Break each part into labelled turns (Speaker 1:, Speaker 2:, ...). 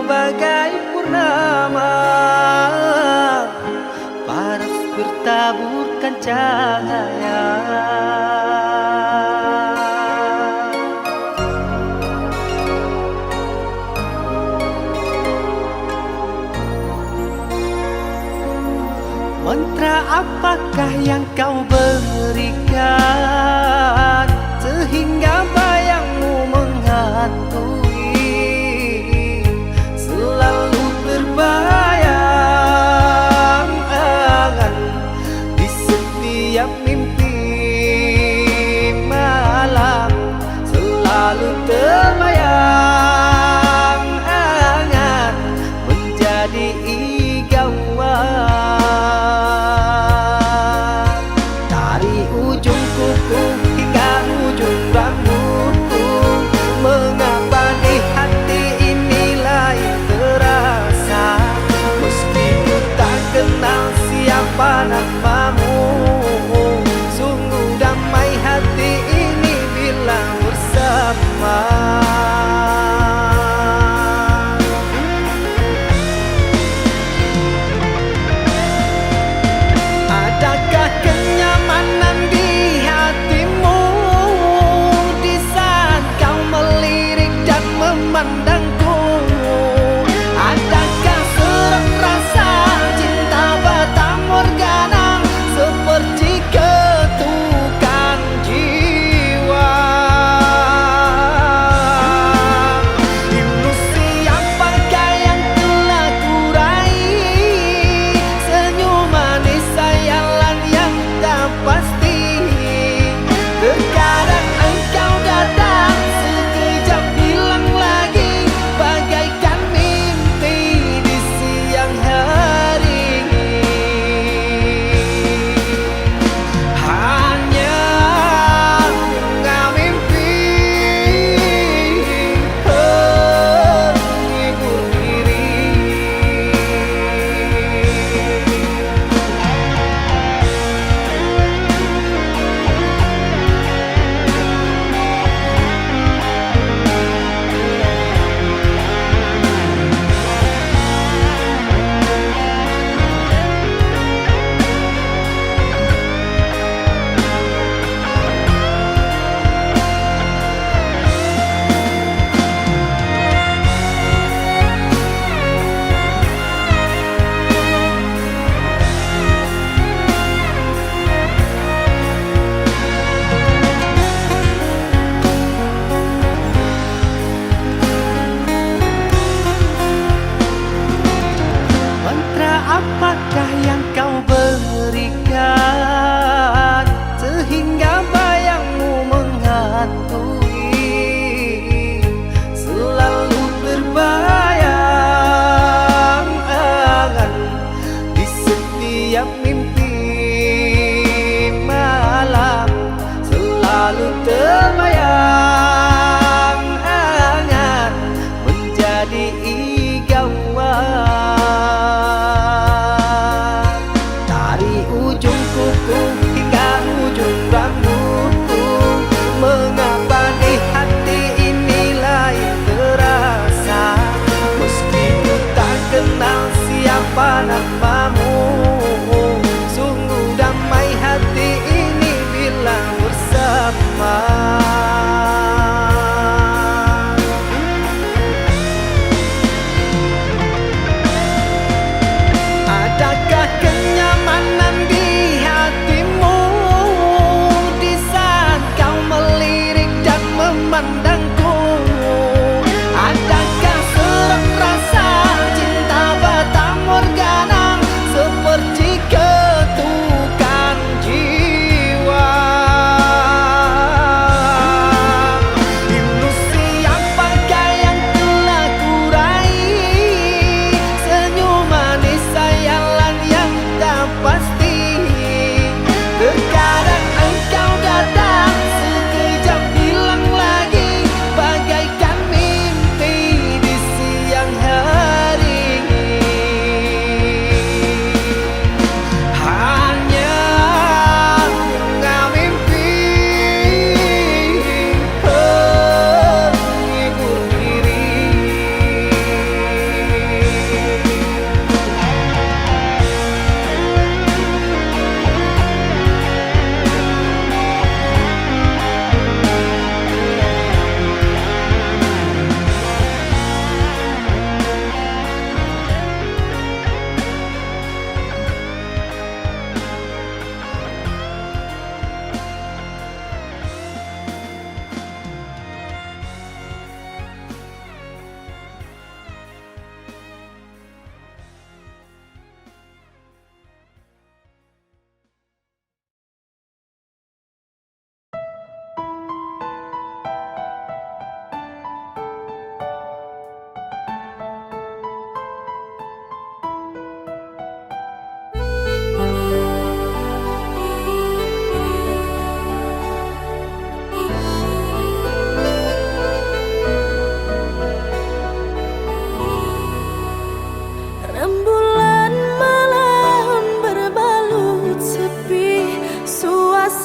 Speaker 1: bagai purnama, paras bertaburkan cahaya. Mantra apakah yang kau berikan sehingga bayangmu menghantui, selalu terbayang di setiap mimpi malam, selalu terbayang menjadi igauan. Ujung kuku hingga ujung rambutku, mengapa di hati ini lain terasa, meski ku tak kenal siapa namamu. Sungguh damai hati ini bila bersama.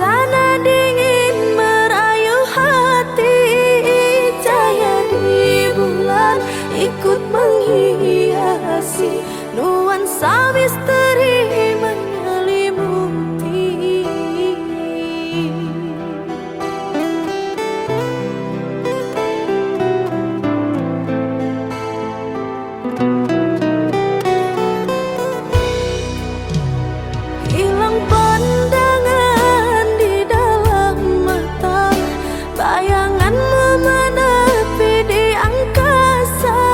Speaker 2: Suasana dingin merayu hati, cahaya di bulan ikut menghiasi, nuansa misteri menyelimuti. Hilang pandangan di dalam mata, bayanganmu menepi di angkasa.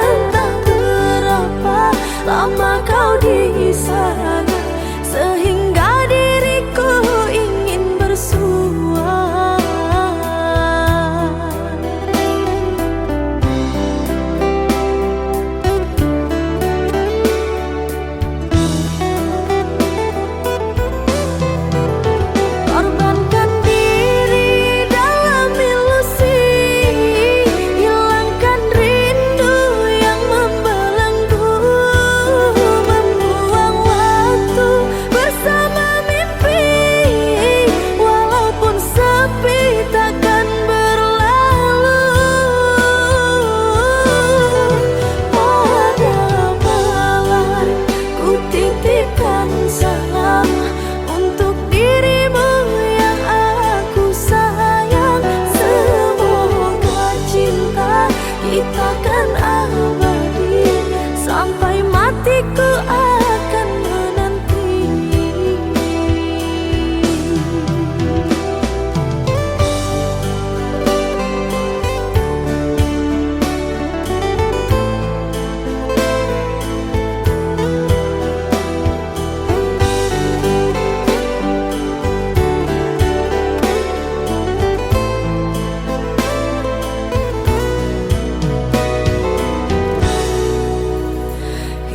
Speaker 2: Entah berapa lama kau di sana, sehingga diriku ingin bersua. Korbankan diri dalam ilusi, hilangkan rindu yang membelenggu, membuang waktu bersama mimpi, walaupun sepi takkan berlalu. Pada malam ku titipkan salam untuk dirimu yang aku sayang. Semoga cinta kita kan abadi, sampai matiku akan menanti.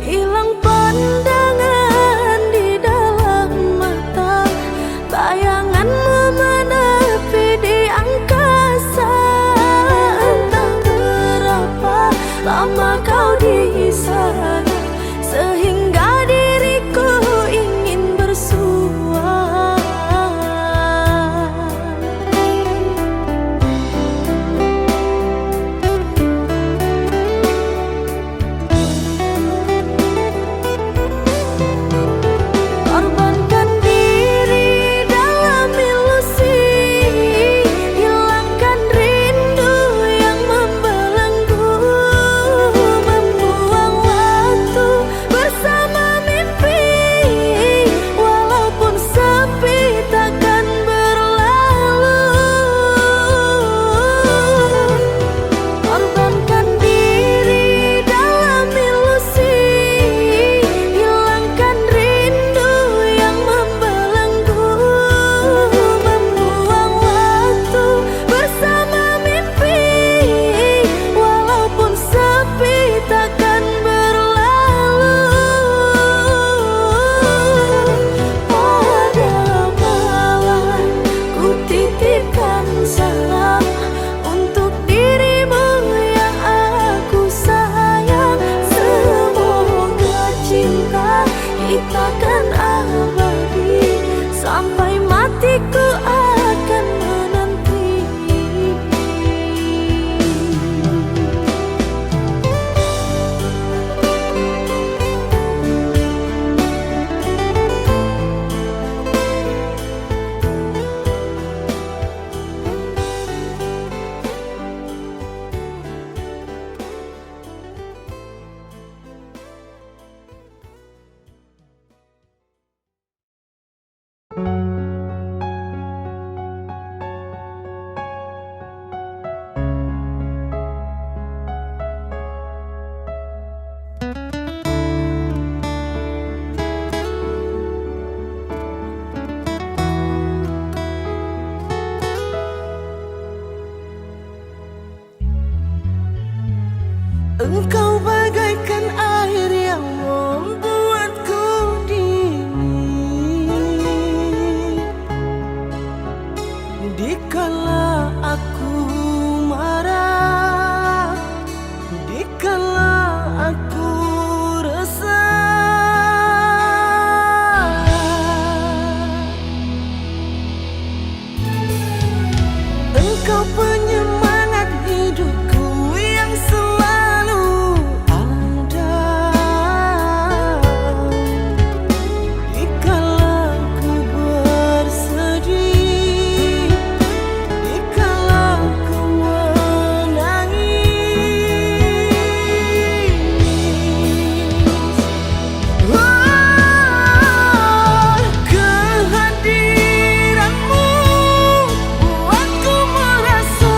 Speaker 2: Hilang pandangan di dalam mata, bayanganmu menepi di angkasa. Entah berapa lama kau di sana, sehingga diriku ingin bersua. Korbankan diri dalam ilusi, hilangkan rindu yang membelenggu, membuang waktu bersama mimpi, walaupun sepi takkan berlalu. Korbankan diri dalam ilusi, hilangkan rindu yang membelenggu, membuang waktu bersama mimpi, walaupun sepi takkan berlalu. Pada malam ku titipkan salam untuk dirimu yang aku sayang. Semoga cinta kita kan abadi, sampai matiku akan menanti. Engkau bagaikan air yang membuatku dingin, dikala aku marah, dikala aku resah. Kau penyemangat hidupku yang selalu ada dikala ku bersedih, dikala ku menangis. Kehadiranmu buatku merasa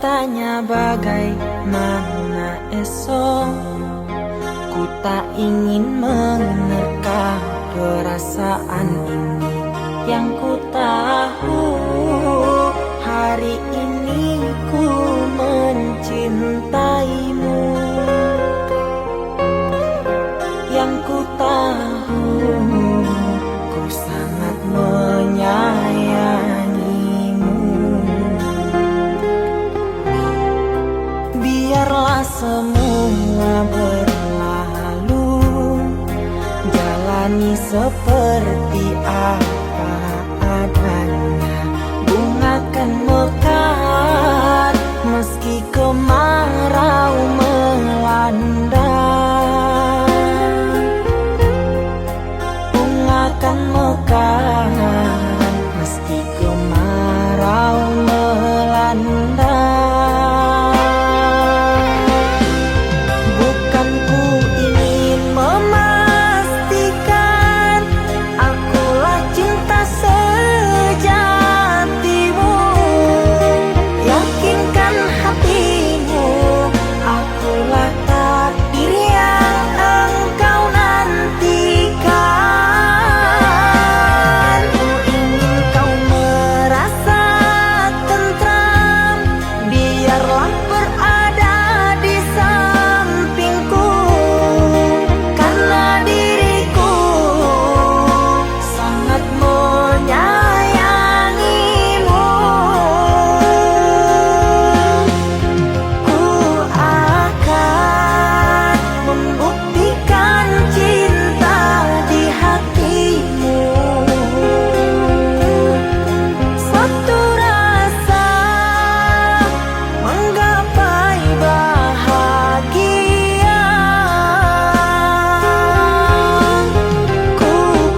Speaker 2: tanya bagaimana esok, ku tak ingin menerka perasaan ini. Yang ku tahu hari ini ku mencintaimu. Yang ku tahu ku sangat menyayangimu. Biarlah semua berlalu, jalani seperti apa adanya. Bunga kan mekar meski kemarau melanda. Bunga kan mekar meski kemarau melanda. Bukan ku ingin memastikan akulah cinta sejatimu. Yakinkan hatimu, akulah takdir yang engkau nantikan. Ku ingin kau merasa tentram, biarlah berada di sampingku. Karena diriku sangat menyayangimu. Ku akan membuktikan cinta di hatimu. Satu rasa menggapai bahagia. Ku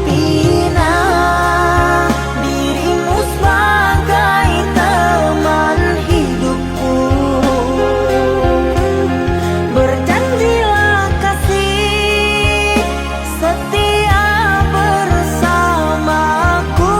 Speaker 2: pinang dirimu sebagai teman hidupku. Berjanjilah kasih setia bersamaku.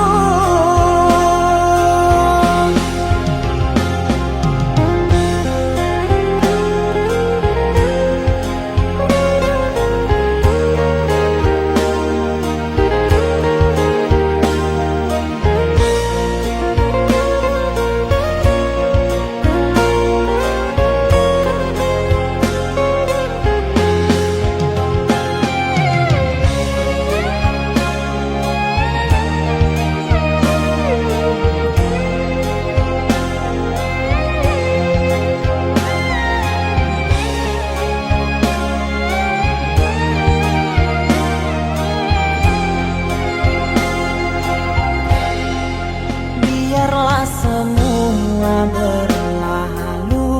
Speaker 2: Biarlah semua berlalu,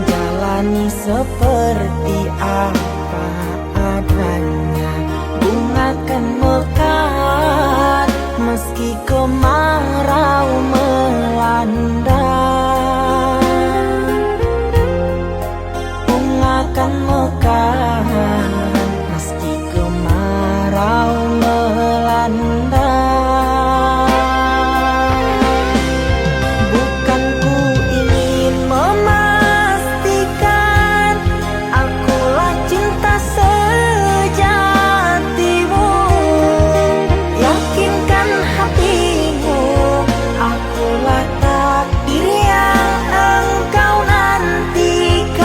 Speaker 2: jalani seperti apa adanya. Bunga kan mekar meski kemarau melanda. Bunga kan mekar meski kemarau melanda. Bukan ku ingin memastikan akulah cinta sejatimu. Yakinkan hatimu, akulah takdir yang engkau nantikan.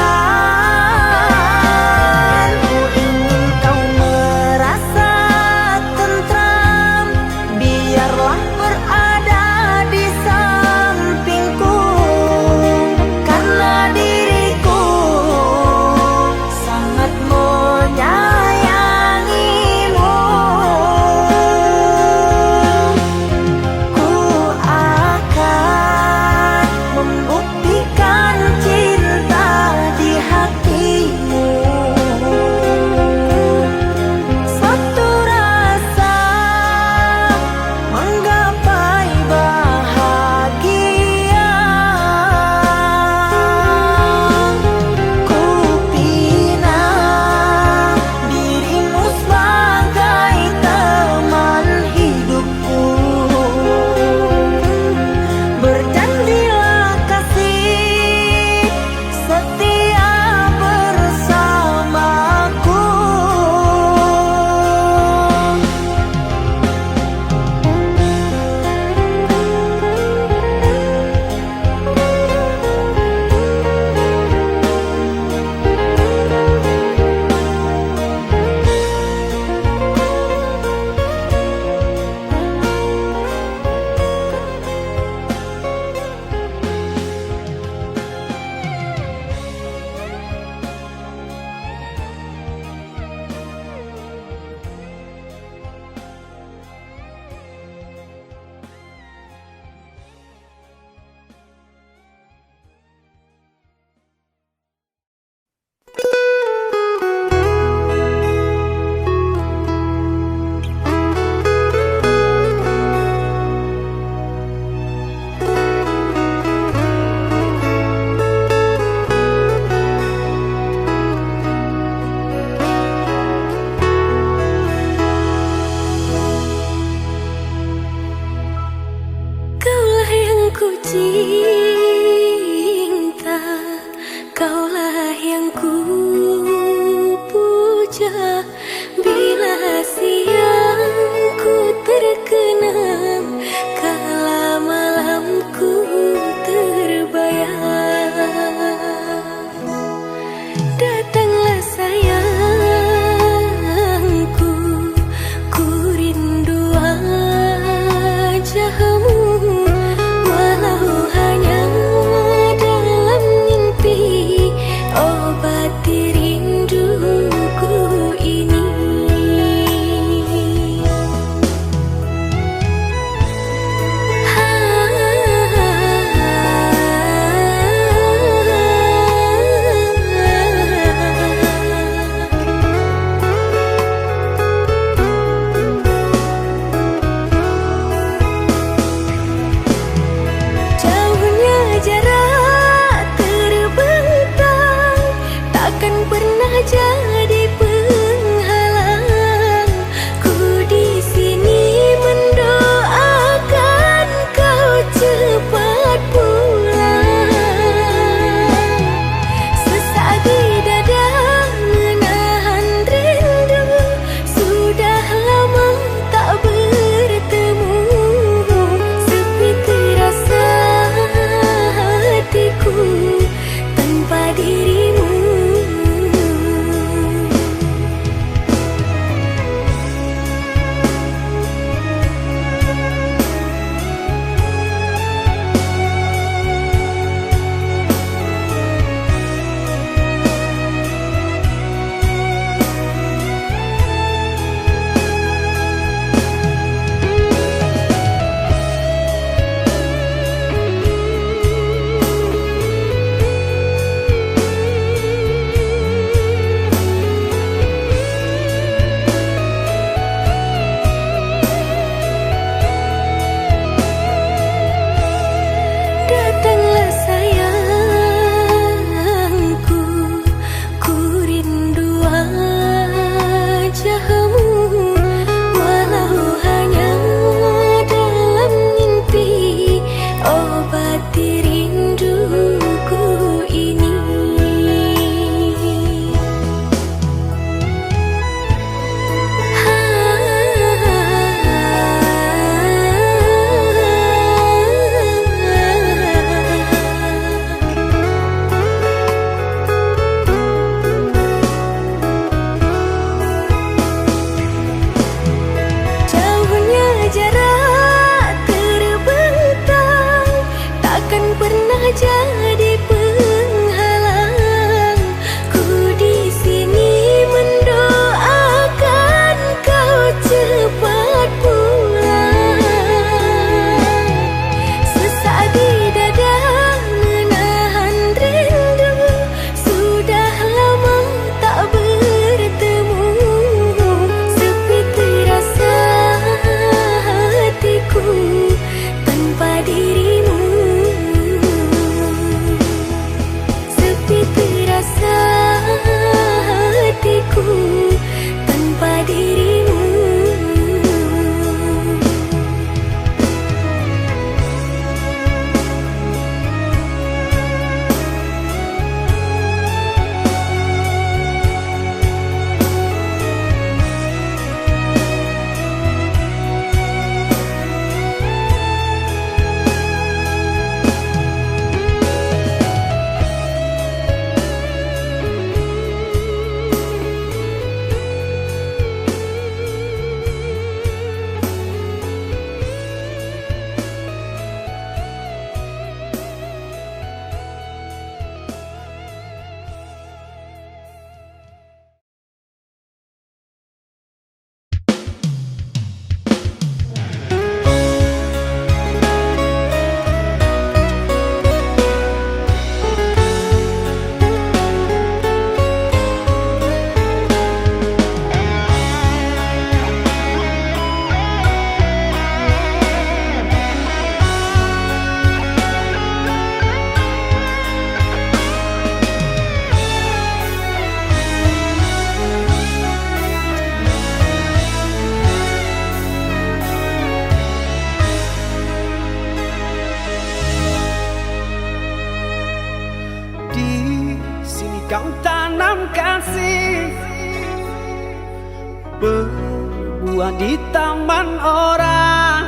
Speaker 1: berbuah di taman orang,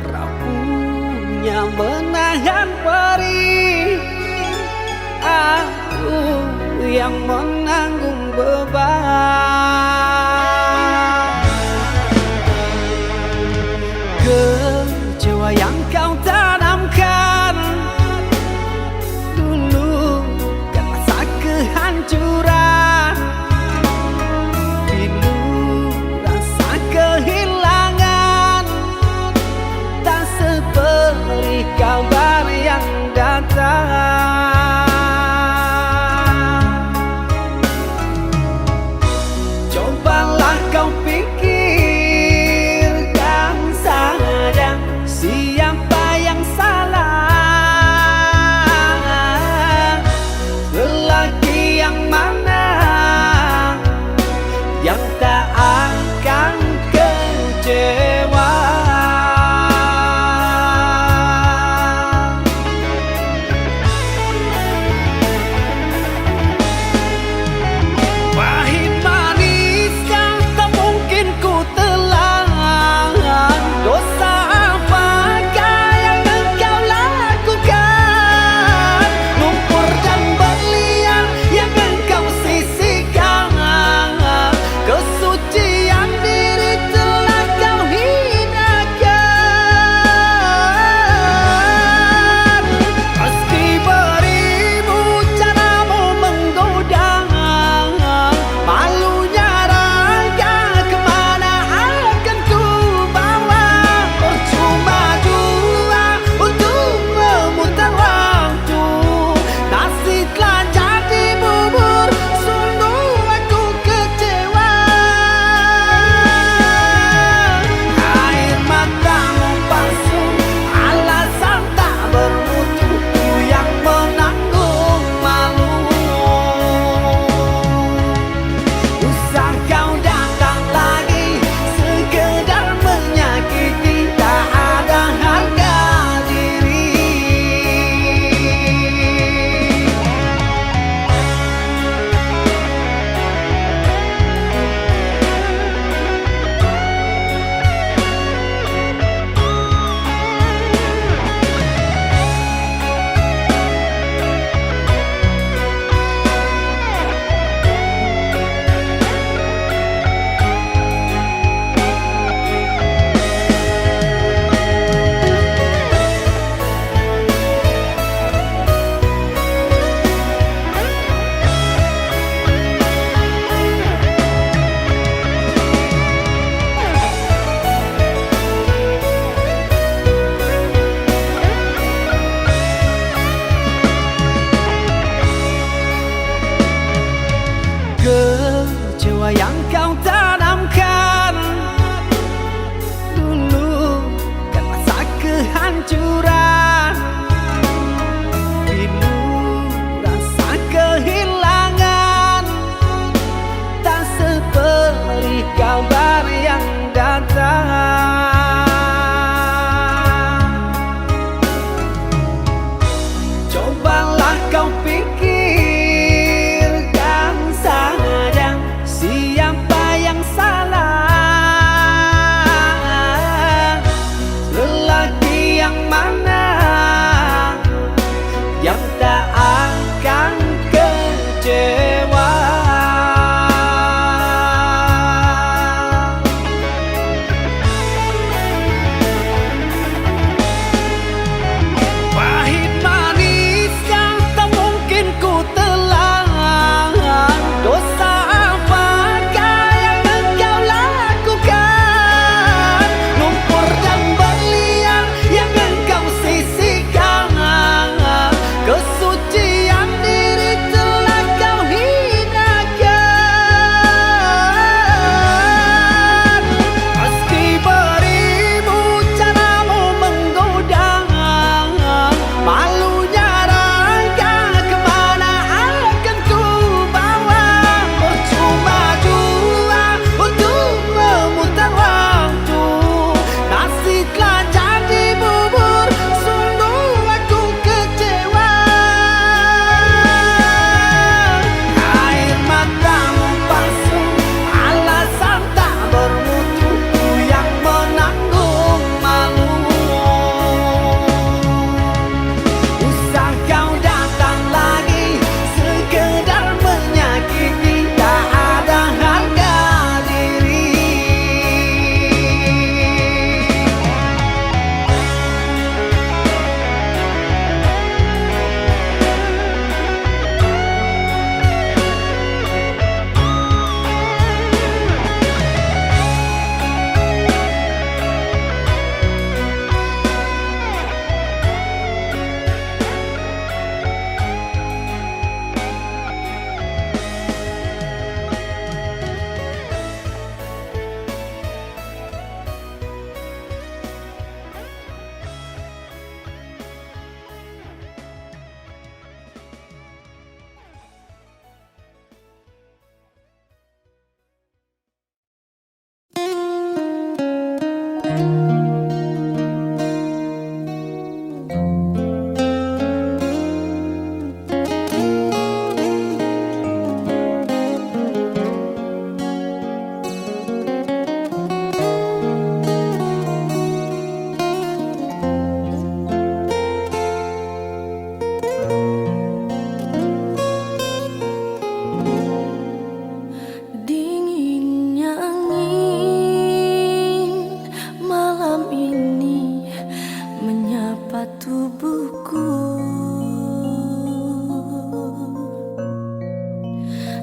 Speaker 1: rapuhnya menahan perih. Aku yang menanggung beban, kecewa yang kau tanamkan dulu kan rasa kehancuran. Pilu rasa kehilangan, tak seperti kabar yang datang. Cobalah kau pikirkan saja siapa yang salah, lelaki yang mana yang tak akan kecewa. Pahit manis yang tak mungkin ku telan, dosa apakah yang engkau lakukan? Lumpur dan berlian yang engkau sisihkan, kesucian diri telah kau hinakan. Meski beribu caramu menggoda, malunya raga kemana akan ku bawa? Percuma jua untuk memutar waktu, nasi telah jadi bubur, sungguh aku kecewa. Air matamu palsu, alasan tak bermutu, ku yang menanggung malu. Usah kau datang lagi sekedar menyakiti, tak ada harga diri. Kecewa yang kau tanamkan dulu kan rasa kehancuran. Pilu rasa kehilangan, tak seperti kabar yang datang. Cobalah kau pikirkan saja siapa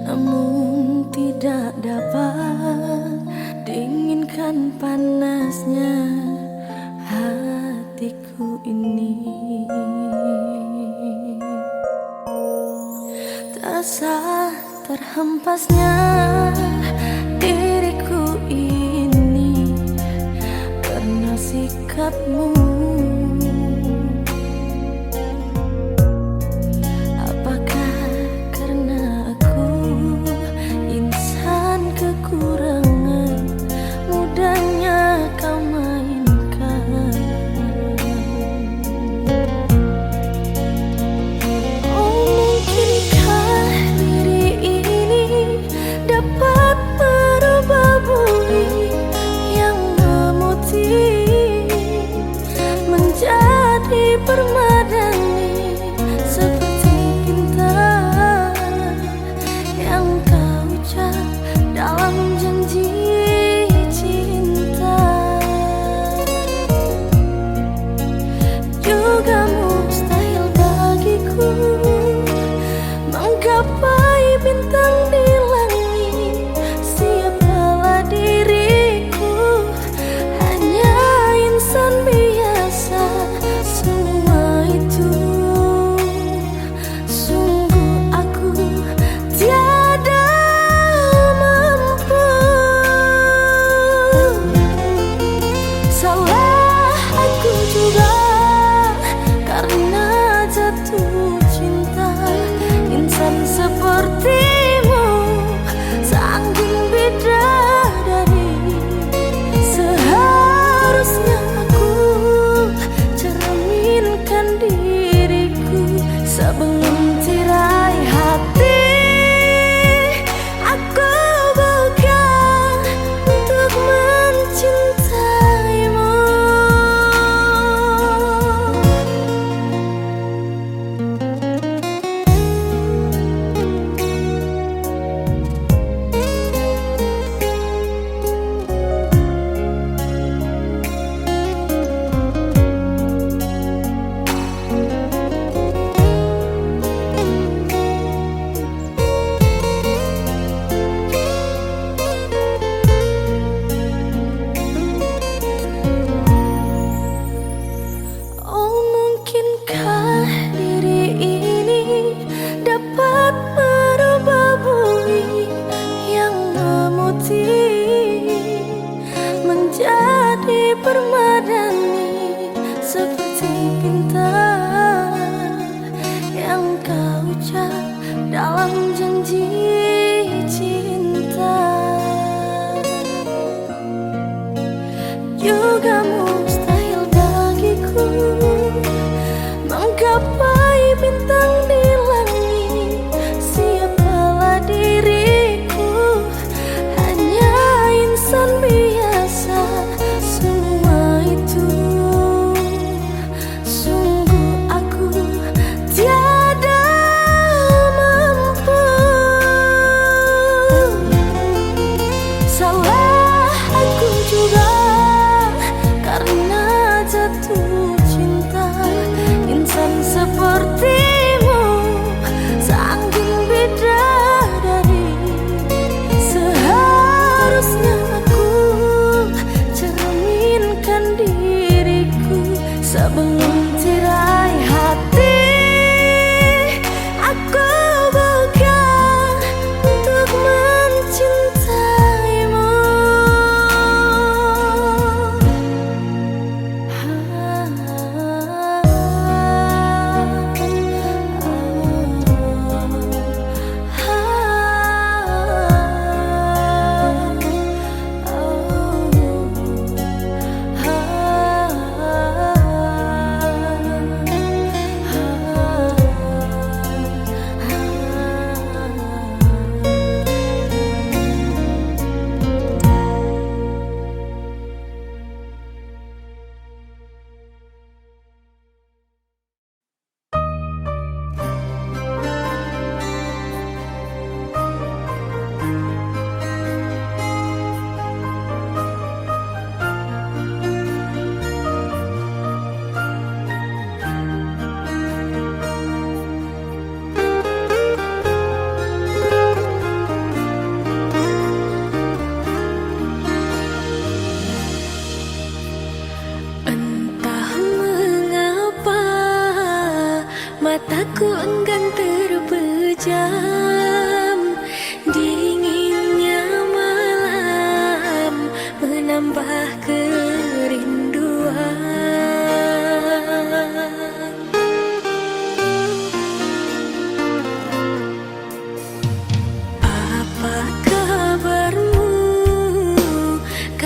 Speaker 2: namun tidak dapat dinginkan panasnya hatiku ini. Terasa terhempasnya diriku ini karena sikapmu. Apakah karena aku insan kekurangan, mudahnya kau mainkan? Oh, mungkinkah diri ini dapat merubah bumi yang memutih,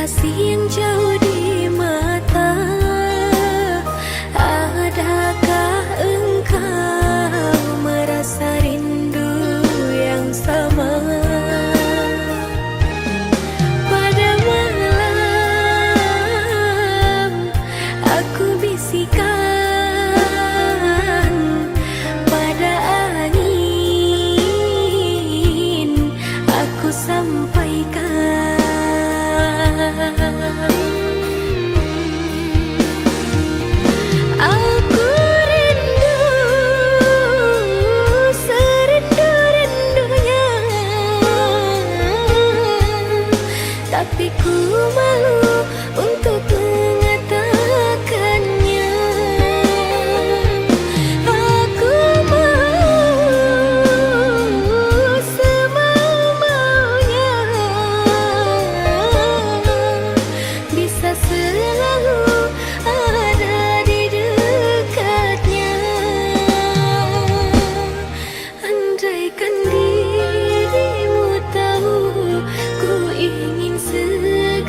Speaker 2: kasih yang jauh di mata. Adakah engkau merasa rindu yang sama? Pada malam aku bisikan, pada angin aku sampaikan. Aku rindu serindu-rindunya, tapi ku malu untuk mengatakannya. Aku mau semau-maunya, bisa selalu ada di dekatnya. Andaikan dirimu tahu, ku ingin segera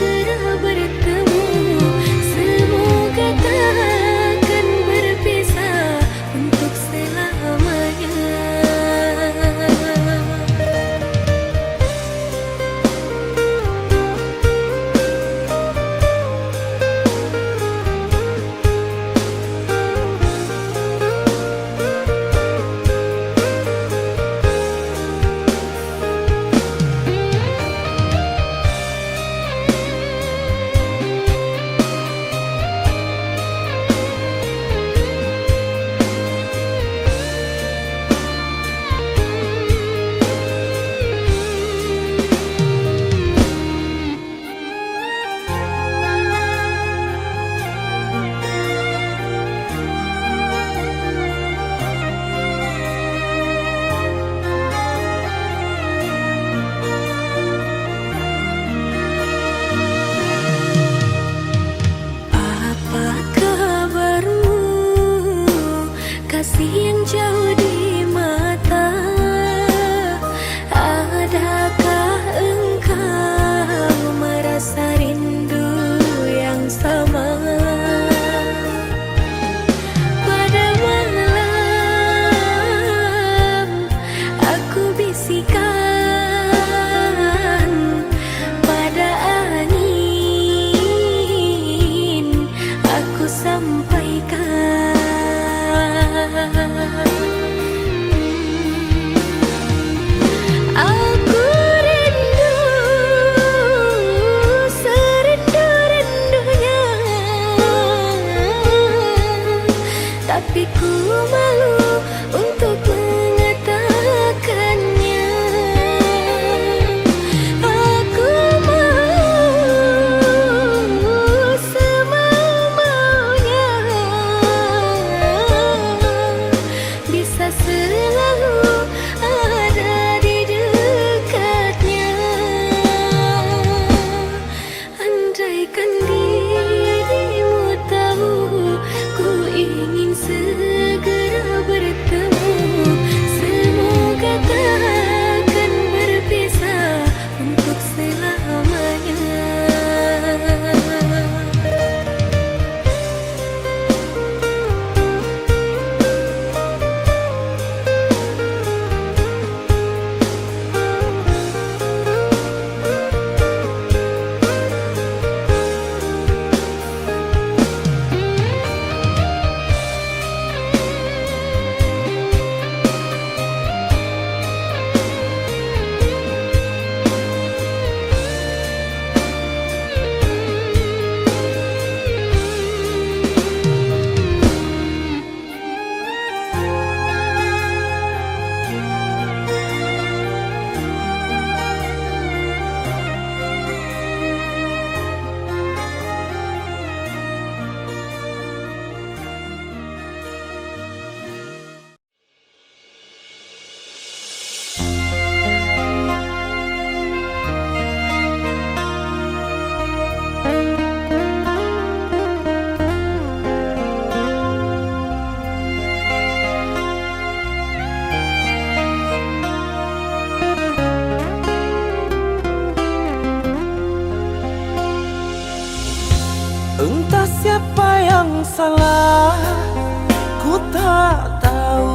Speaker 3: tak tahu.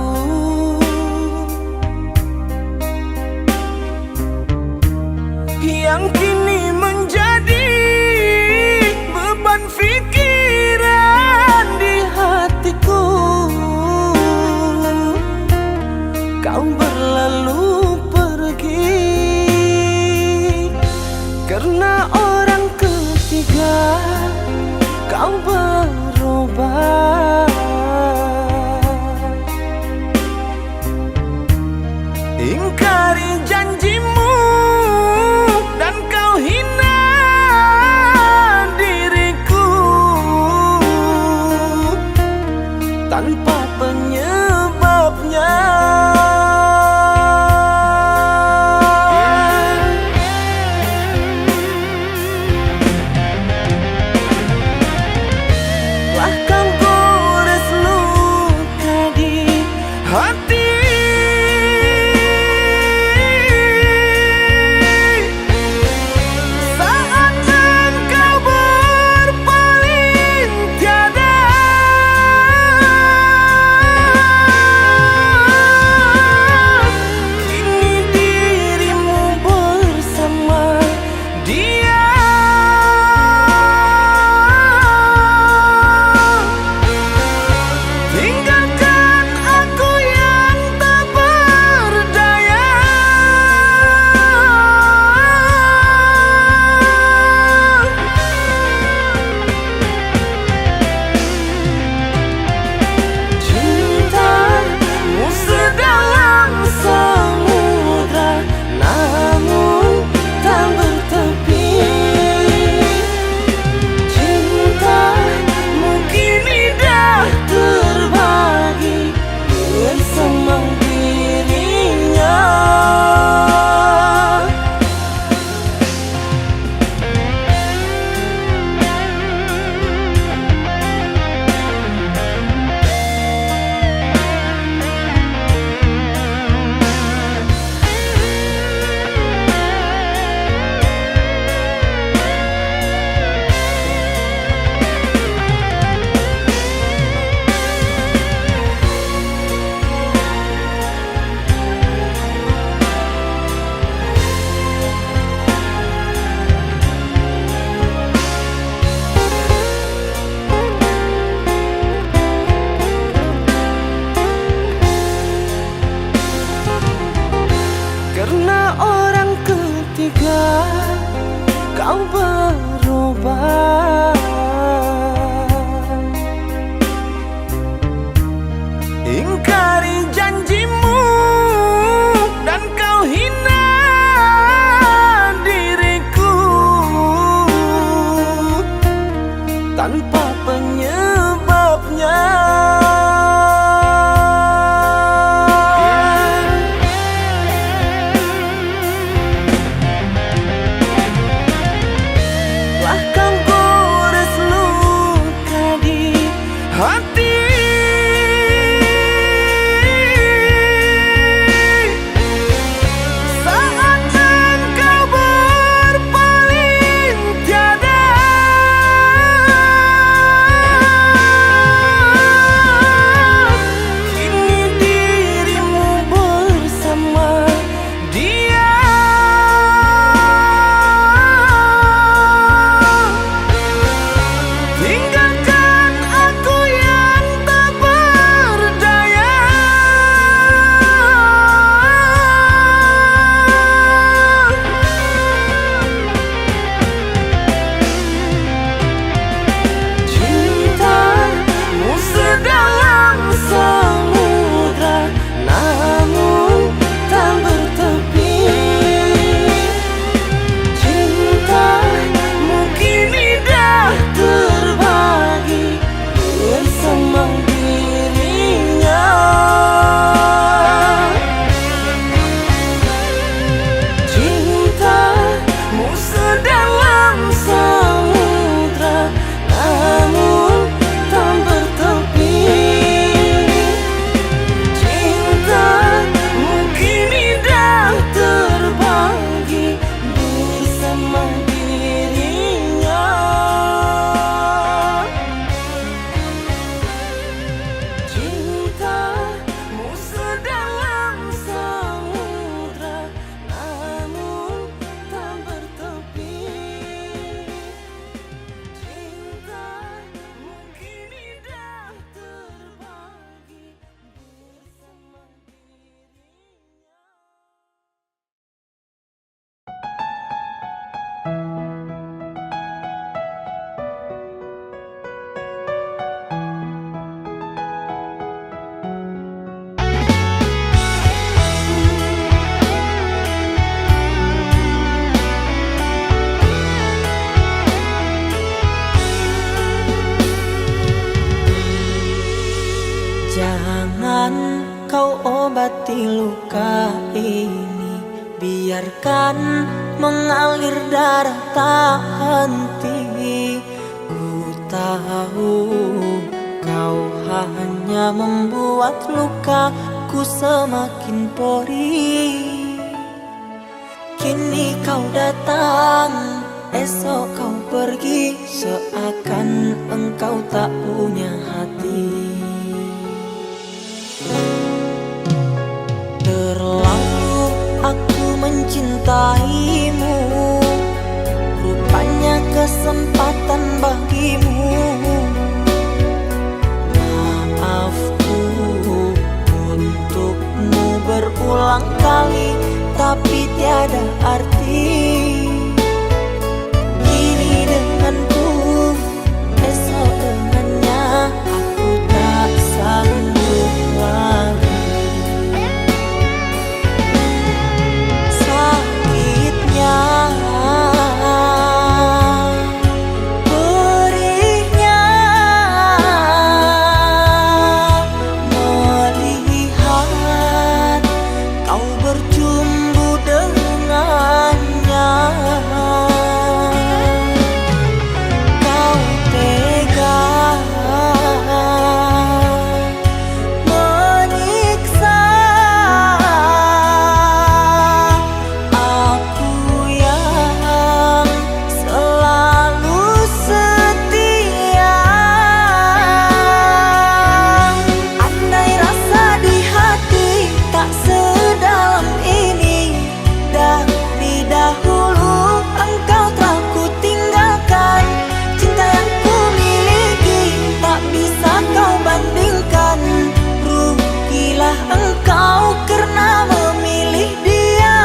Speaker 3: Yang kini menjadi beban pikiran di hatiku, kau berlalu pergi karena orang ketiga. Kau berubah, ingkari janjimu dan kau hilang luka ini biarkan mengalir darah tak henti. Ku tahu kau hanya membuat lukaku semakin perih. Kini kau datang, esok kau pergi, seakan engkau tak punya hati. Terlalu aku mencintaimu, rupanya kesempatan bagimu. Maafku untukmu berulang kali, tapi tiada arti. Kini denganku, esok dengannya, aku tak sanggup lagi. Sakitnya, perihnya, melihat kau bercumbu dengannya. Kau tega menyiksa aku yang selalu setia. Andai rasa di hati tak sedalam ini, dari dahulu engkau telah ku tinggalkan. Cinta yang ku miliki tak bisa kau bandingkan. Rugilah engkau karena memilih dia.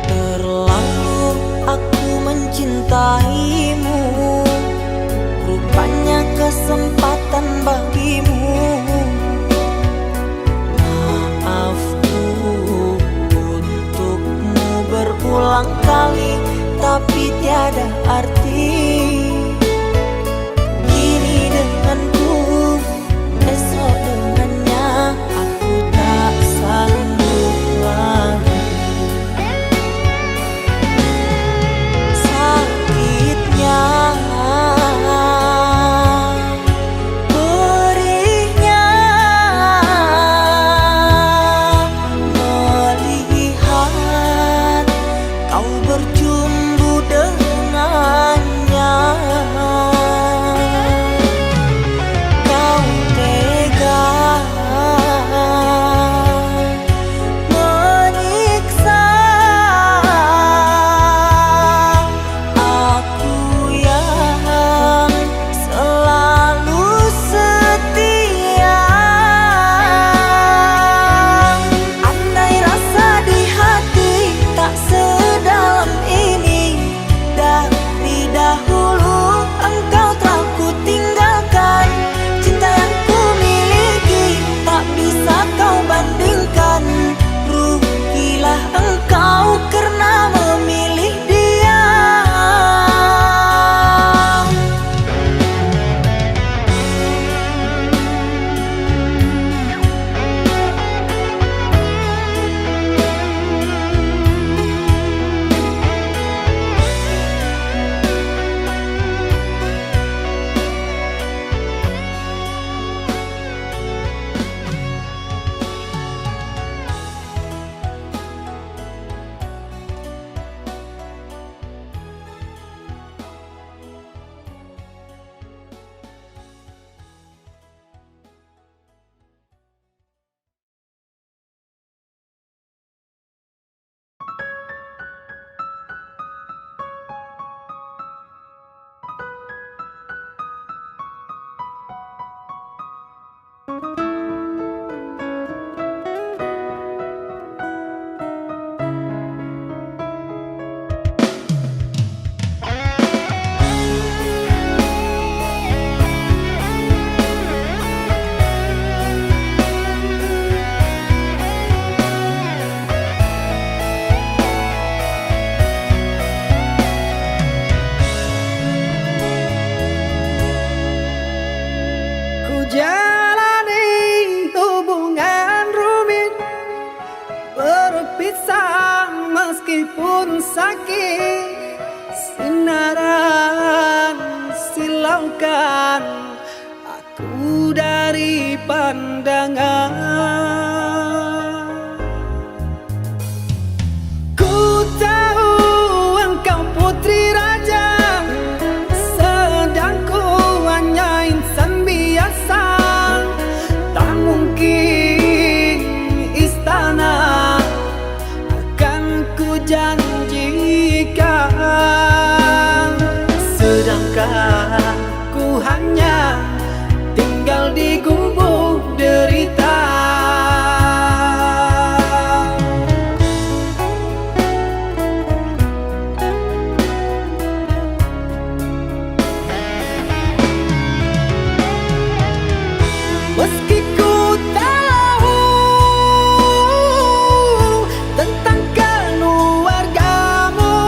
Speaker 3: Terlalu aku mencintaimu, rupanya kesempatan bagimu. Maafku untukmu berulang kali, tapi tiada arti. Kini denganku, esok dengannya, aku tak sanggup lagi. Sakitnya, perihnya, melihat kau bercumbu dengannya.
Speaker 1: pun sakit, sinaran silaukan aku dari pandangan. Ku tahu engkau putri raja, sedang ku hanya insan biasa. Tak mungkin istana akan ku janjikan, sedangkan ku hanya tinggal di gubuk derita. Meski ku tahu tentang keluargamu,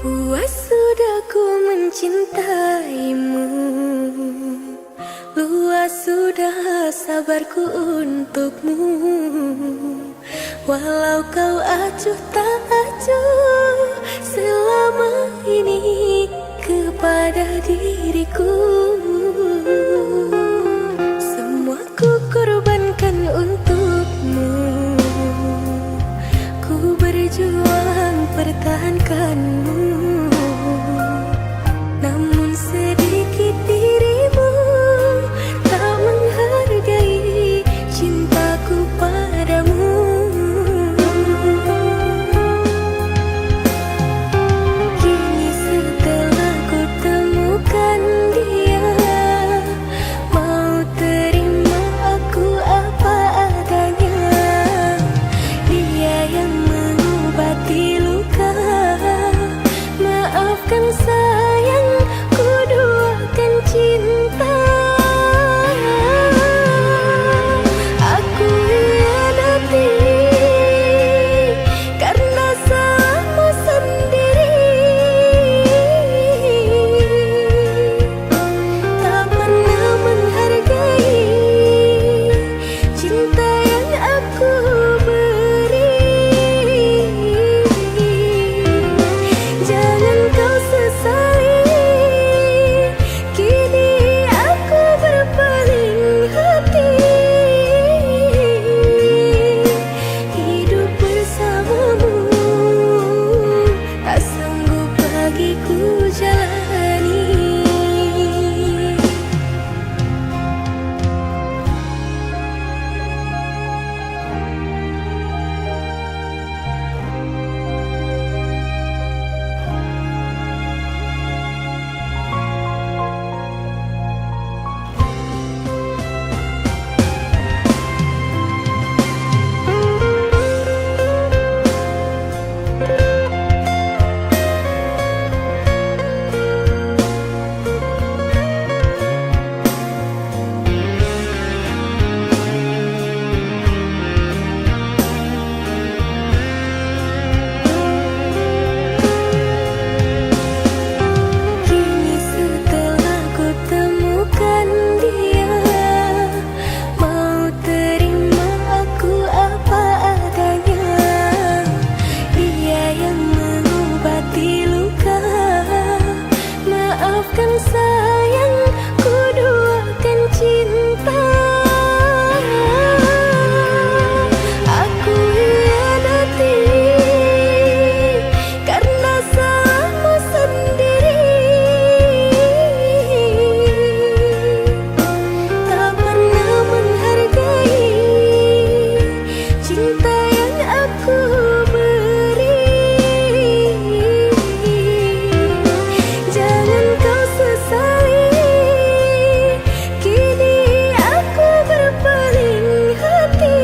Speaker 2: Puas sudah ku mencintaimu, luas sudah sabarku untukmu. Walau kau acuh tak acuh selama ini kepada diriku, semua ku korbankan untukmu. Ku berjuang pertahankanmu, namun sedikit dirimu tak menghargai cintaku padamu. Kini setelah ku temukan dia, mau terima aku apa adanya. Dia yang mengobati luka, maafkan sayang, ku duakan cinta. Aku hianati karena salahmu sendiri, tak pernah menghargai cinta yang aku beri. Jangan kau sesali, kini aku berpaling hati. Hidup bersamamu tak sanggup bagiku jalani. Kini setelah ku temukan dia, mau terima aku apa adanya. Dia yang mengobati luka, maafkan sayang, ku duakan cinta. Aku hianati karena salahmu sendiri, tak pernah menghargai cinta yang aku beri. Jangan kau sesali, kini aku berpaling hati.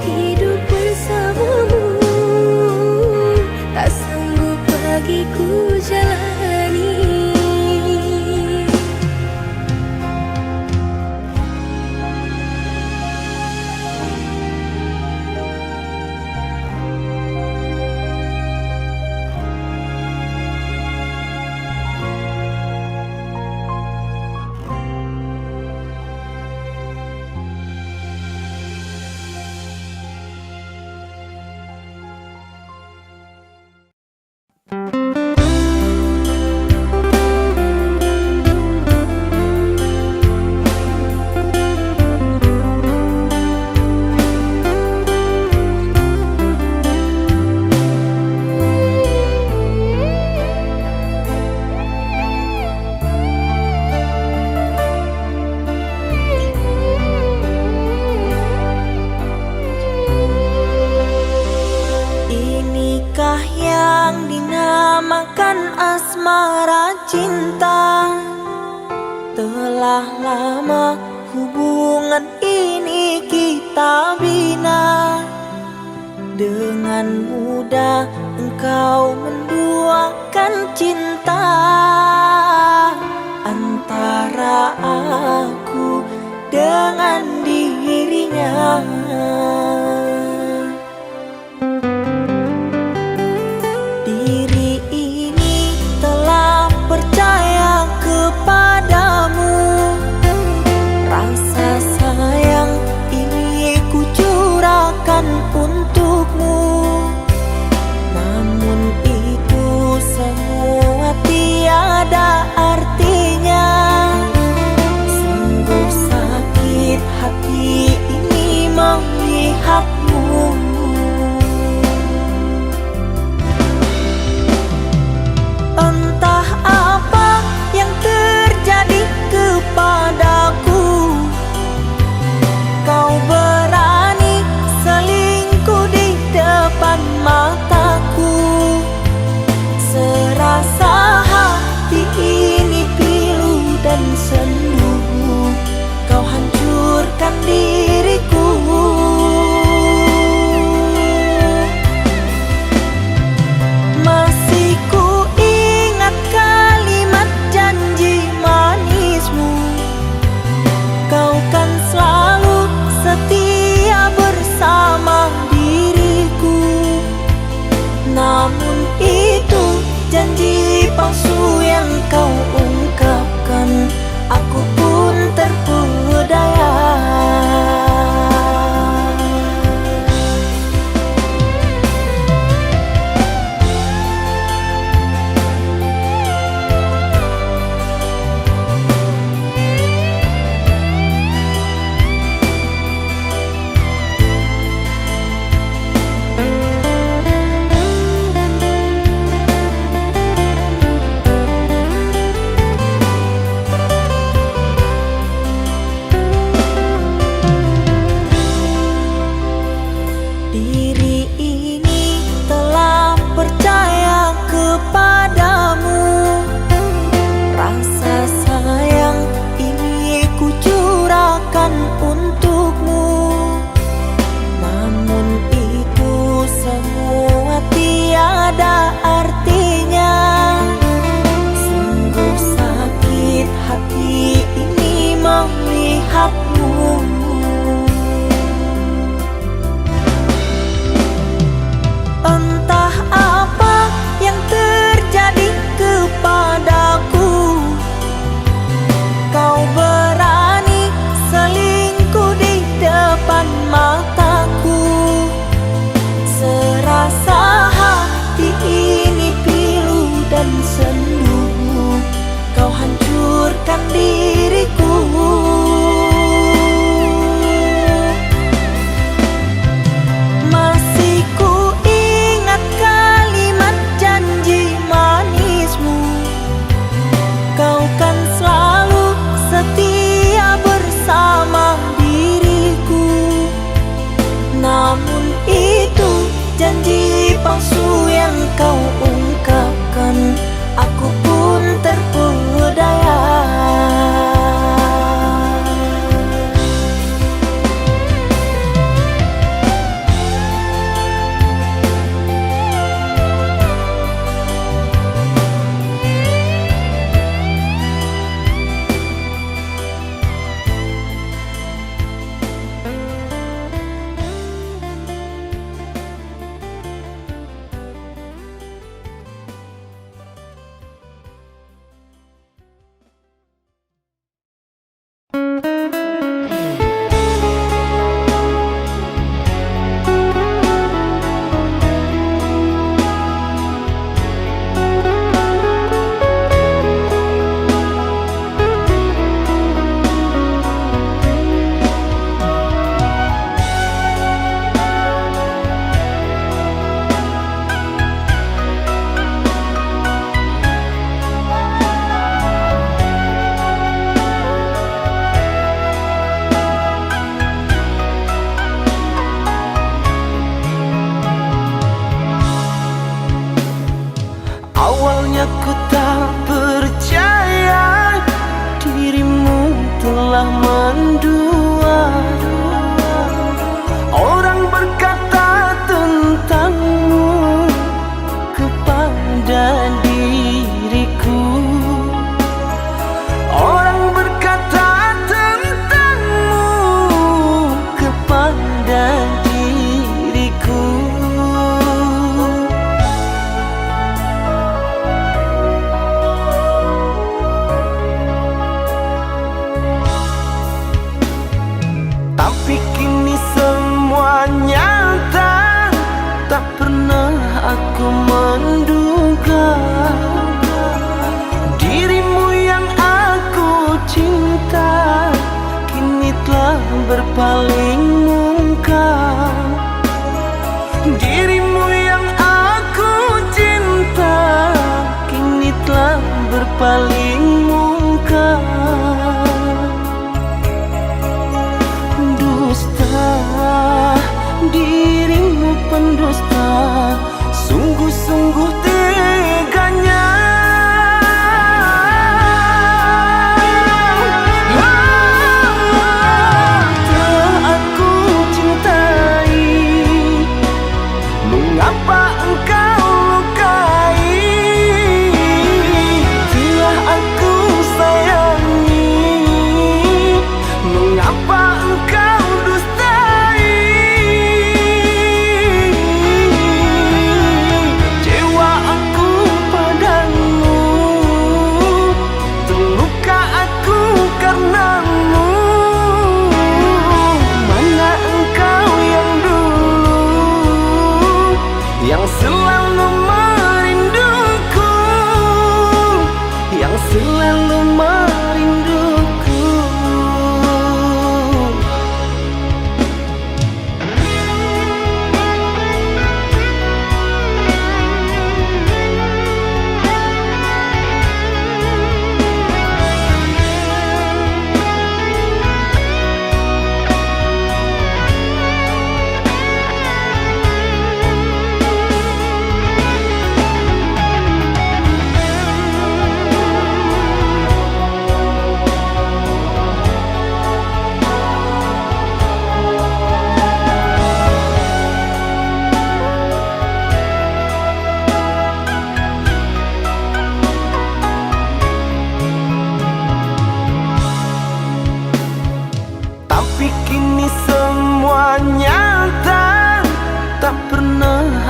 Speaker 2: Hidup bersamamu tak sanggup bagiku jalani.
Speaker 3: Inikah yang dinamakan asmara cinta? Telah lama hubungan ini kita bina. Dengan mudah engkau menduakan cinta antara aku dengan dirinya. Diri ini telah percaya kepadamu. Rasa sayang ini ku curahkan untukmu. Namun itu semua tiada artinya. Sungguh sakit hati ini melihatmu. Entah apa yang terjadi kepadaku, kau berani selingkuh di depan mataku. Serasa hati ini pilu dan sendu, kau hancurkan diriku. Masih ku ingat kalimat janji manismu, kau kan selalu setia bersama diriku. Namun itu janji palsu yang kau ungkapkan, aku pun terpedaya.
Speaker 1: Awalnya ku tak percaya dirimu telah mendua. Orang berkata tentangmu kepada diriku. Orang berkata tentangmu kepada diriku. Tapi kini semua nyata, tak pernah aku menduga dirimu yang aku cinta kini telah berpaling muka. Dirimu yang aku cinta kini telah berpaling muka. Dirimu pendusta, sungguh-sungguh teganya. Telah aku cintai, mengapa engkau lukai? Telah aku sayangi, mengapa engkau dustai? Cewa aku padamu, terluka aku karenamu. Mana engkau yang dulu, yang selalu merinduku, yang selalu merinduku.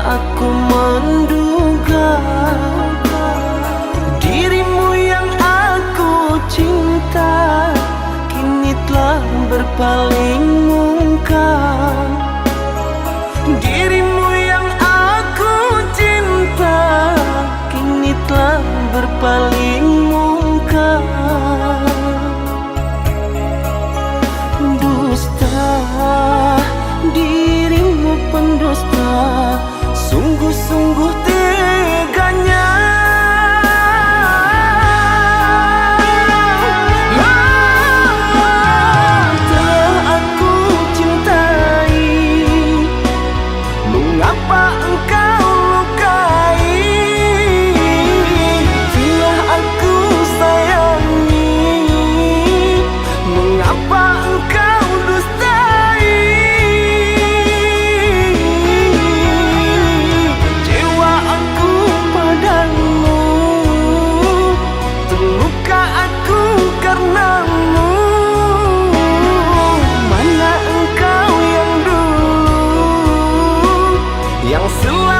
Speaker 1: aku menduga dirimu yang aku cinta kini telah berpaling muka. Dirimu yang aku cinta kini telah berpaling muka. Dusta, dirimu pendusta, sungguh-sungguh teganya. Telah aku cintai, mengapa engkau lukai? Telah aku sayangi, mengapa engkau dustai? Kecewa aku padamu, terluka aku karenamu. Mana engkau yang dulu, yang selalu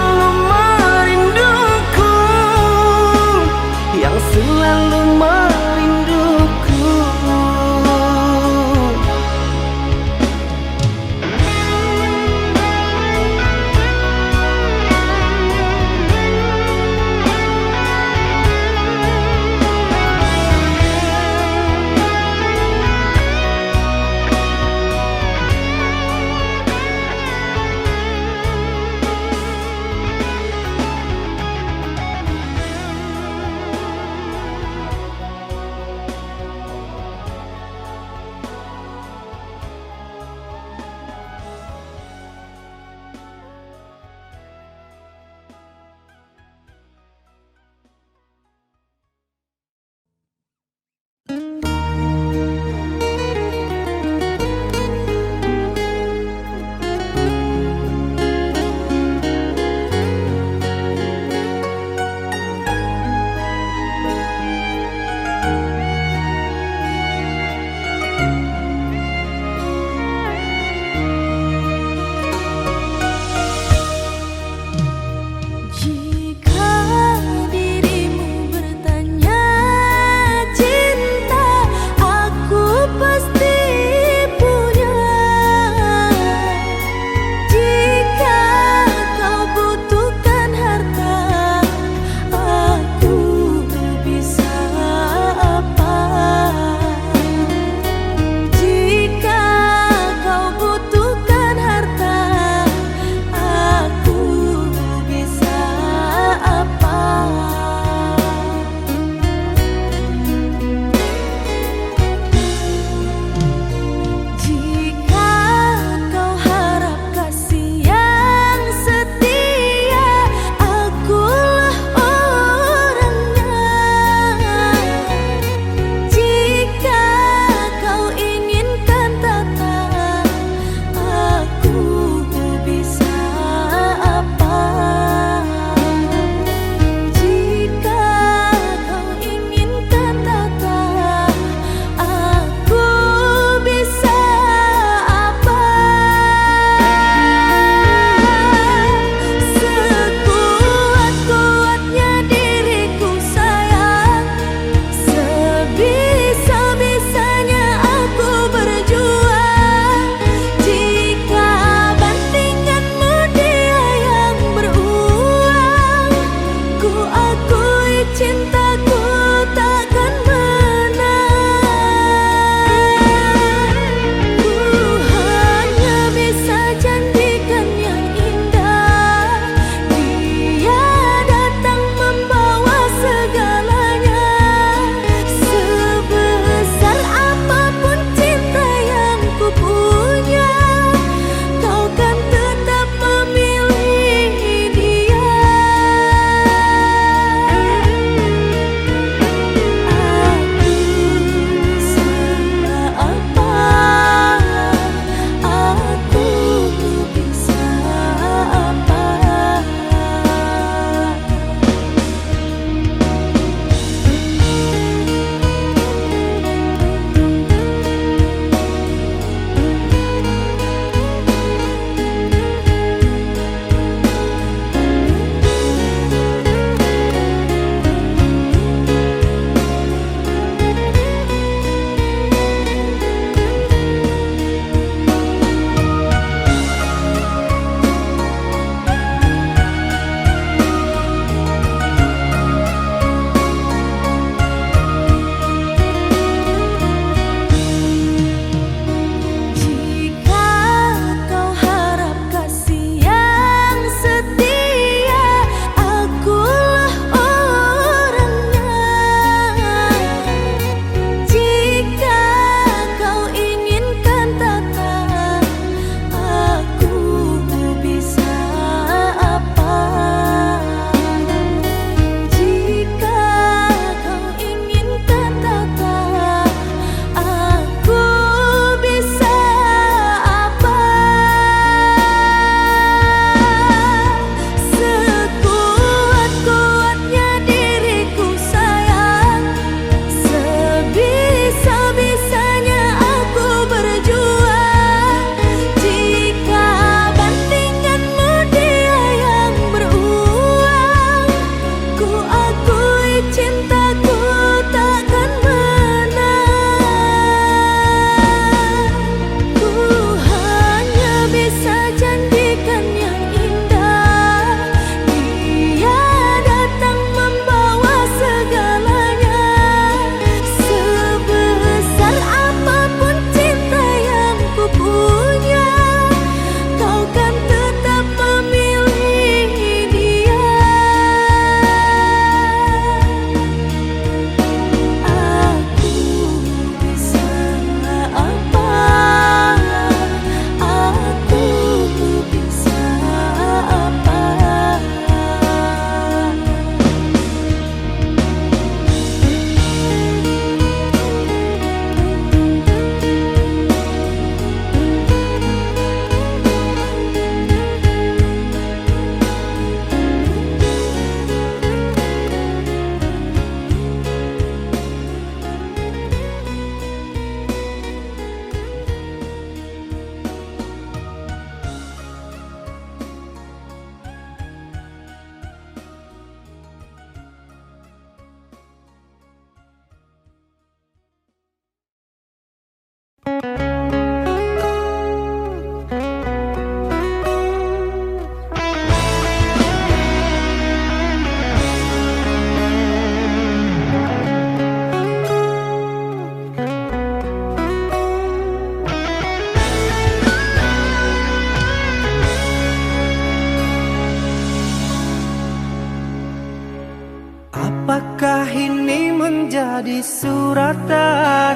Speaker 1: Apakah ini menjadi suratan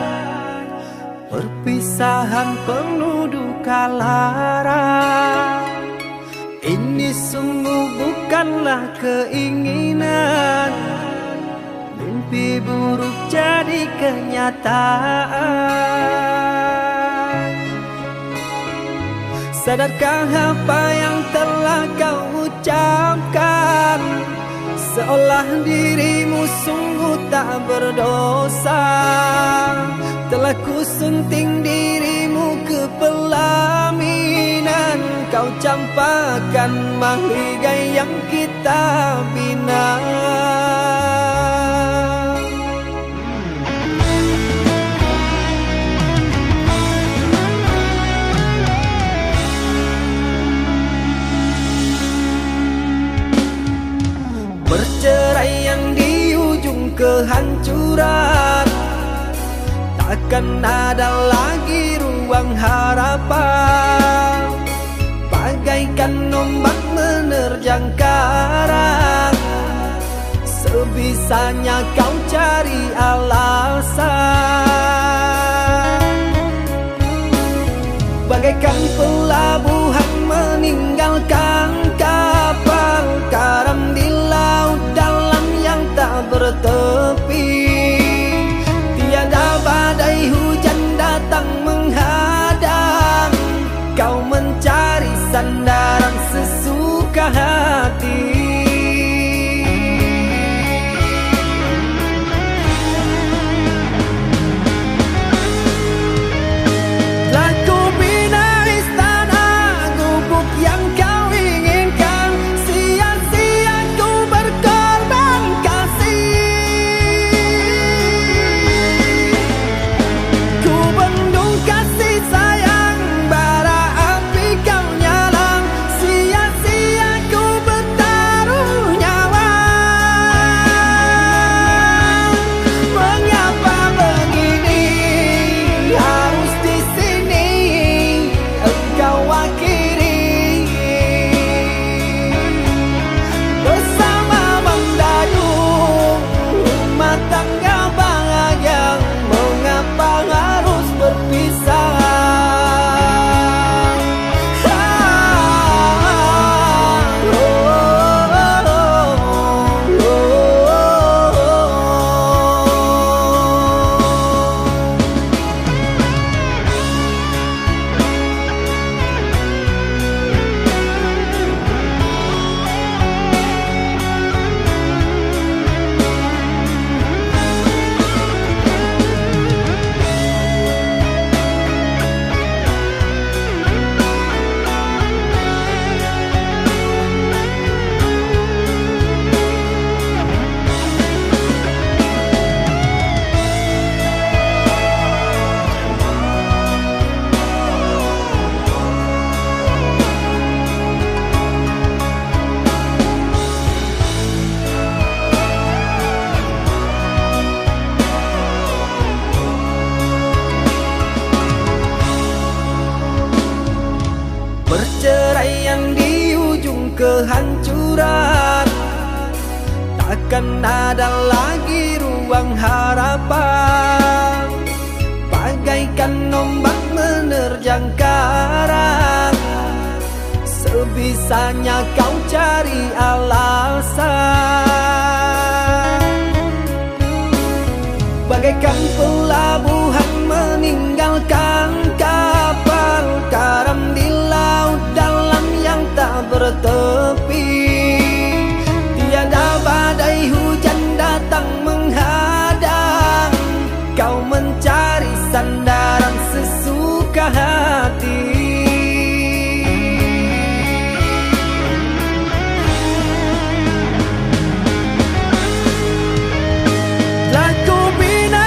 Speaker 1: perpisahan penuh duka lara? Ini sungguh bukanlah keinginan, mimpi buruk jadi kenyataan. Sadarkah apa yang telah kau ucapkan? Seolah dirimu sungguh tak berdosa. Telah kusunting dirimu ke pelaminan, kau campakkan mahligai yang kita bina. Perceraian di ujung kehancuran, takkan ada lagi ruang harapan. Bagaikan ombak menerjang karang, sebisanya kau cari alasan. Bagaikan pelabuhan meninggalkan kapal karam di laut dalam yang tak bertepi. Tiada badai hujan datang menghadang, kau mencari sandaran sesuka hati. Telah ku bina istana gubuk yang kau inginkan, sia-sia ku berkorban kasih. Ku bendung kasih sayang, bara api kau nyalang, sia-sia ku bertaruh nyawa. Mengapa begini harus di sini engkau akhiri bersama mendayung rumah tangga bahagia? Mengapa harus berpisah? Perceraian di ujung kehancuran, takkan ada lagi ruang harapan. Bagaikan ombak menerjang karang, sebisanya kau cari alasan. Bagaikan pelabuhan meninggalkan kapal karam di laut dalam yang tak bertepi. Tiada badai hujan datang menghadang, kau mencari sandaran sesuka hati. Telah ku bina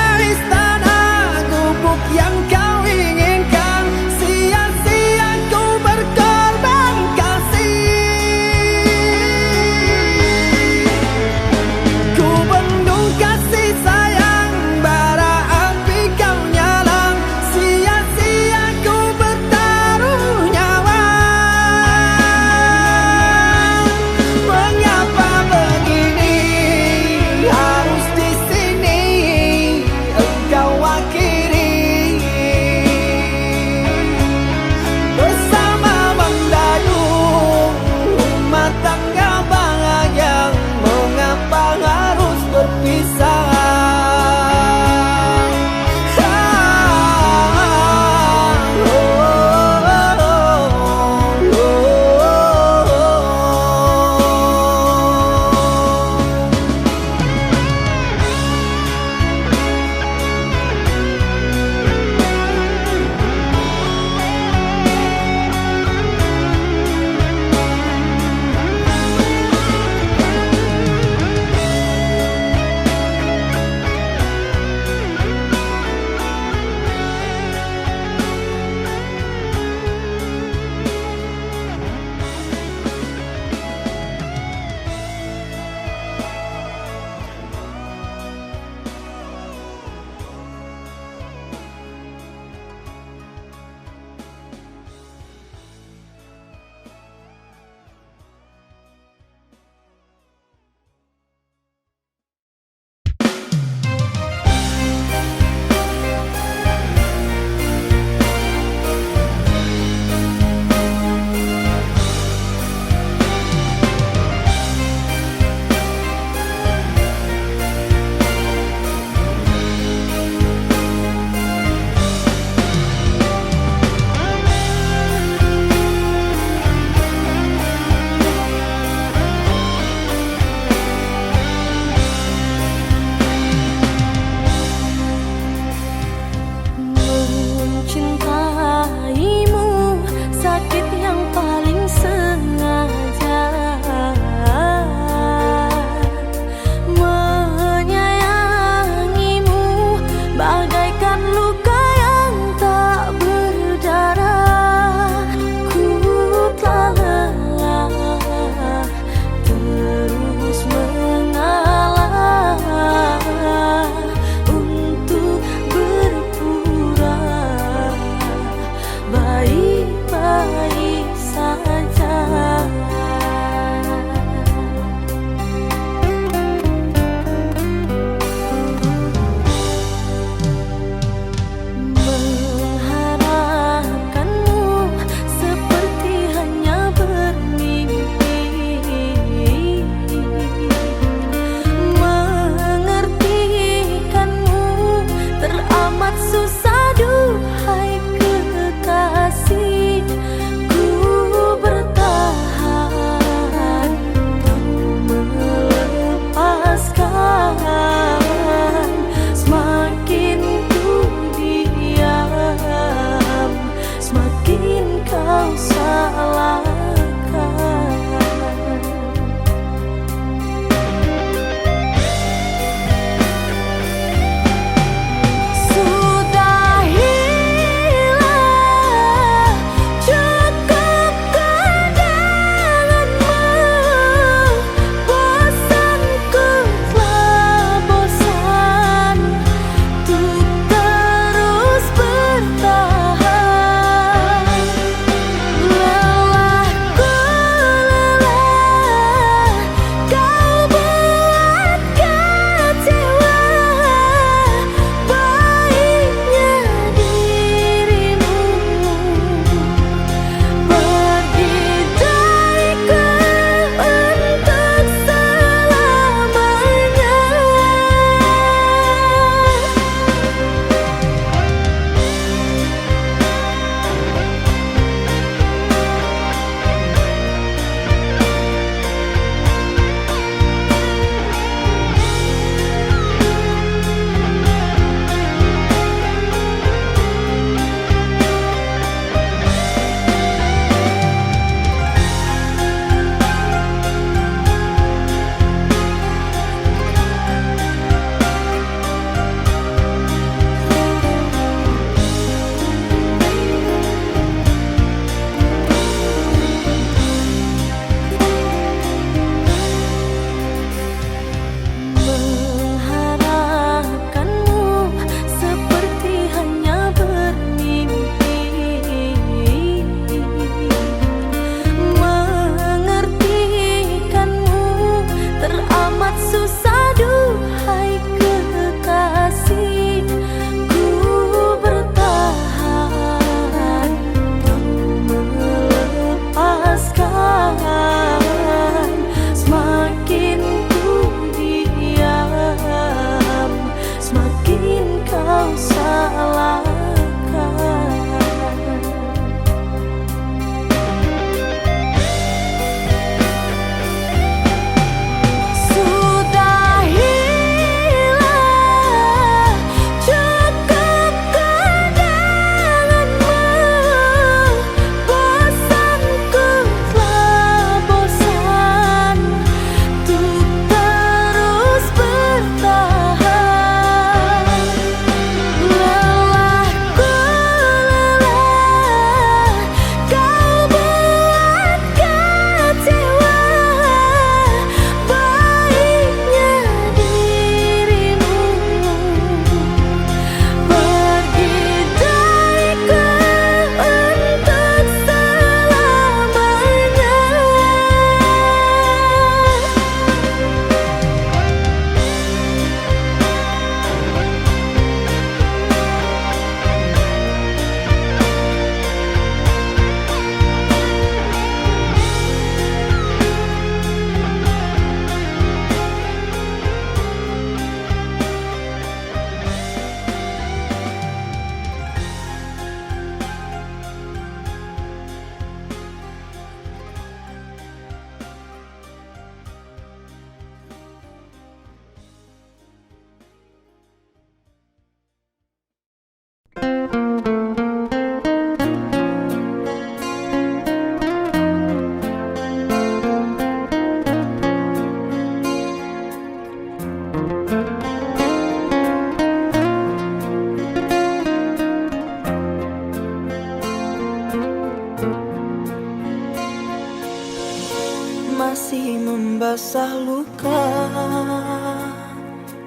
Speaker 3: usah luka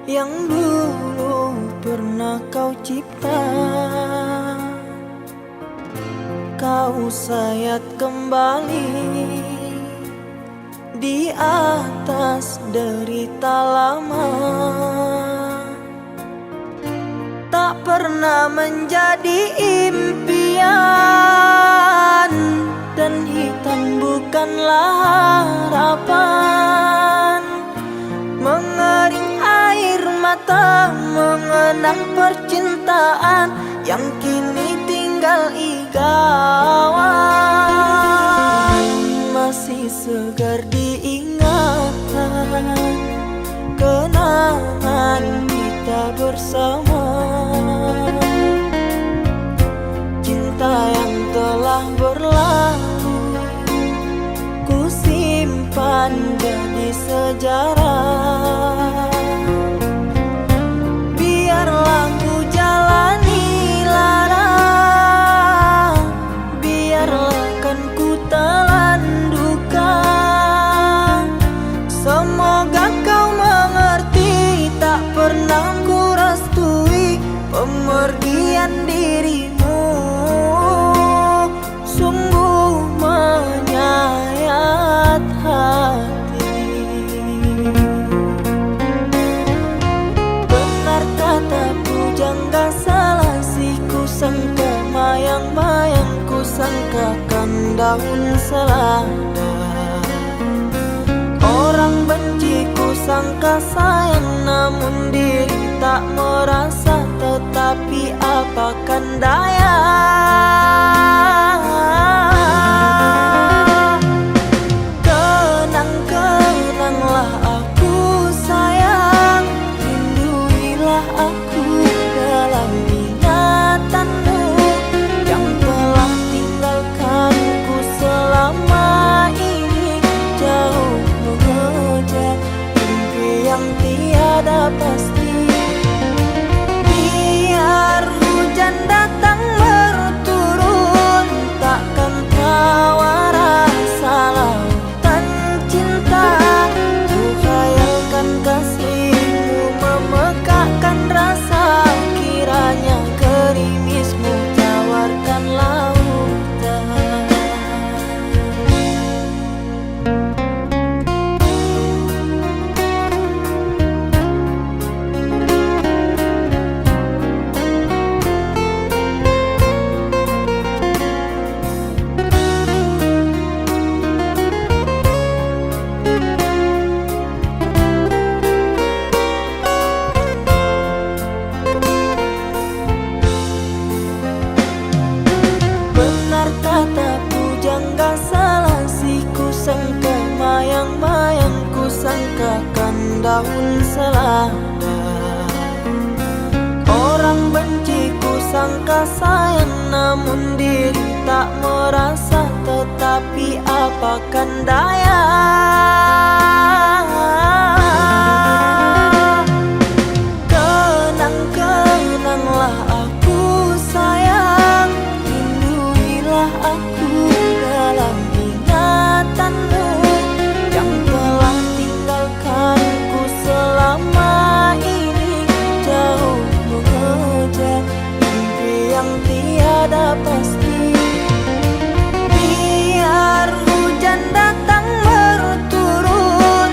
Speaker 3: yang dulu pernah kau cipta. Kau sayat kembali di atas derita lama. Tak pernah menjadi impian, dan hitam bukanlah harapan. Mengering air mata mengenang percintaan yang kini tinggal igawan. Masih segar diingatan kenangan kita bersama. Cinta yang telah berlalu ku simpan jadi sejarah. Biarlah ku jalani lara, biarlah kan ku telan duka. Semoga kau mengerti, tak pernah ku restui pemergian dirimu. Sungguh menyayat hati. Benar kata pujangga selasih, ku sangka mayang-mayang, ku sangkakan daun selada. Orang benci ku sangka sayang, namun diri tak merasa. Tetapi apakan daya. Kenang-kenanglah aku sayang, rinduilah aku dalam ingatanmu yang telah tinggalkanku selama ini. Jauh mengejar mimpi yang tiada pasti. Biar hujan datang berturun, takkan tawa rasa lautan cinta. Ku khayalkan kasihmu memekakkan rasa, kiranya gerimismu tawarkan lautan. Benar kata pujangga selasih, ku sangka mayang-mayang, ku sangkakan daun selada. Orang benci ku sangka sayang, namun diri tak merasa. Tetapi apakan daya. Kenang-kenanglah aku sayang, rinduilah aku dalam ingatanmu yang telah tinggalkanku selama ini. Jauh mengejar mimpi yang tiada pasti. Biar hujan datang berturun,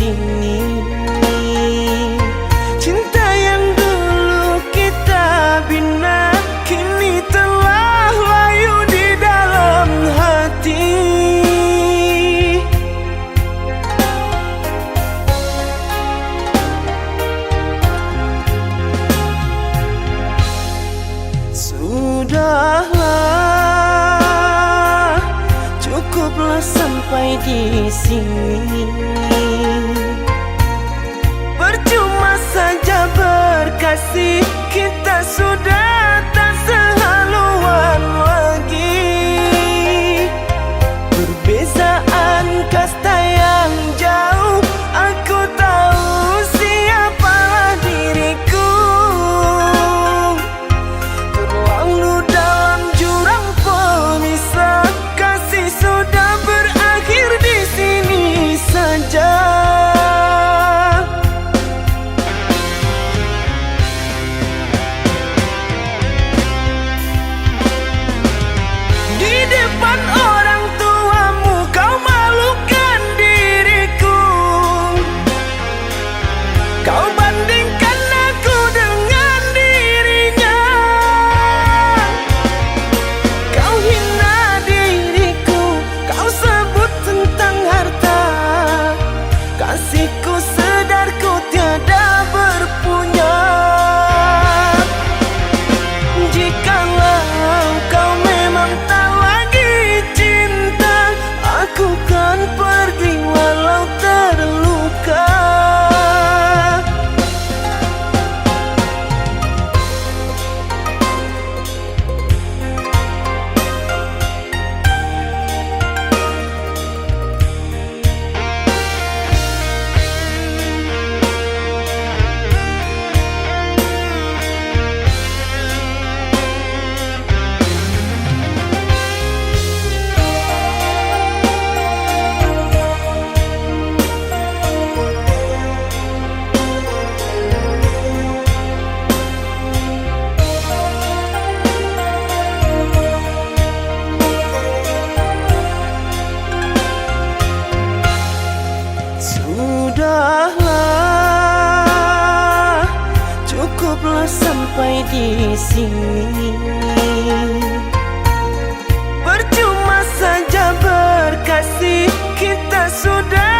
Speaker 3: sini. Cinta yang dulu kita bina kini telah layu di dalam hati. Sudahlah, cukuplah sampai di sini. Percuma saja berkasih, kita sudah tak sehaluan lagi. Perbezaan kasta yang jauh, aku tahu siapalah diriku. Terlalu dalam jurang pemisah, kasih sudah berakhir di sini saja. Di depan orang tuamu kau malukan diriku. Kau bandingkan aku dengan dirinya. Kau hina diriku, kau sebut tentang harta. Kasihku sedarku tiada berpunya. Jikalau kau memang tak lagi cinta, aku kan pergi walau terluka. Sudahlah, cukuplah sampai di sini. Percuma saja berkasih, kita sudah